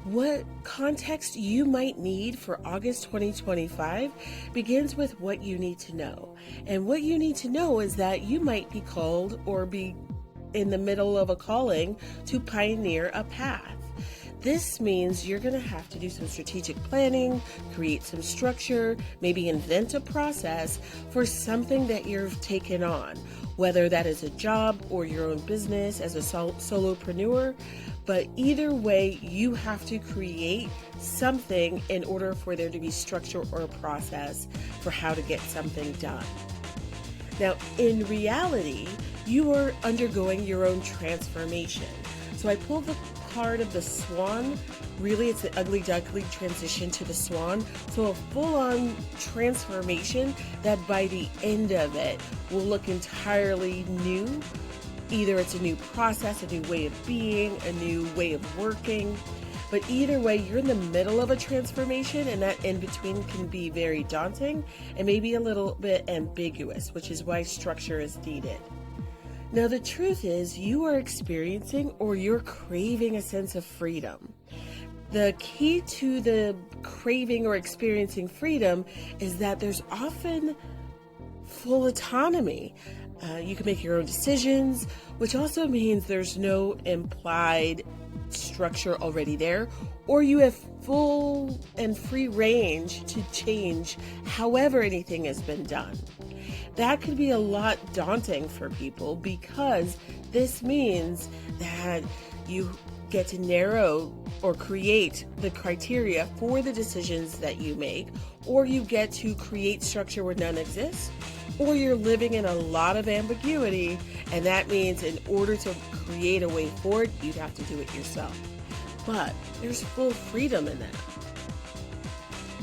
What context you might need for August 2025 begins with what you need to know. And what you need to know is that you might be called or be in the middle of a calling to pioneer a path. This means you're going to have to do some strategic planning, create some structure, maybe invent a process for something that you've taken on, whether that is a job or your own business as a solopreneur. But either way, you have to create something in order for there to be structure or a process for how to get something done. Now, in reality, you are undergoing your own transformation. So I pulled the card of the swan. Really, it's the ugly duckling transition to the swan. So a full-on transformation that by the end of it will look entirely new. Either it's a new process, a new way of being, a new way of working. But either way, you're in the middle of a transformation, and that in between can be very daunting and maybe a little bit ambiguous, which is why structure is needed. Now, the truth is you are experiencing or you're craving a sense of freedom. The key to the craving or experiencing freedom is that there's often full autonomy. You can make your own decisions, which also means there's no implied structure already there, or you have full and free range to change however anything has been done. That could be a lot daunting for people because this means that you get to narrow or create the criteria for the decisions that you make, or you get to create structure where none exists, or you're living in a lot of ambiguity, and that means in order to create a way forward, you'd have to do it yourself. But there's full freedom in that.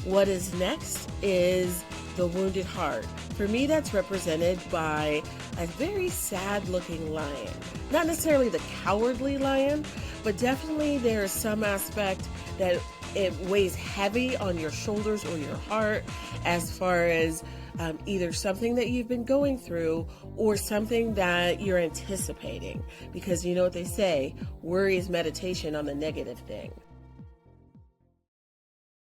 What is next is the wounded heart. For me, that's represented by a very sad-looking lion. Not necessarily the cowardly lion, but definitely there is some aspect that it weighs heavy on your shoulders or your heart as far as either something that you've been going through or something that you're anticipating. Because you know what they say, worry is meditation on the negative thing.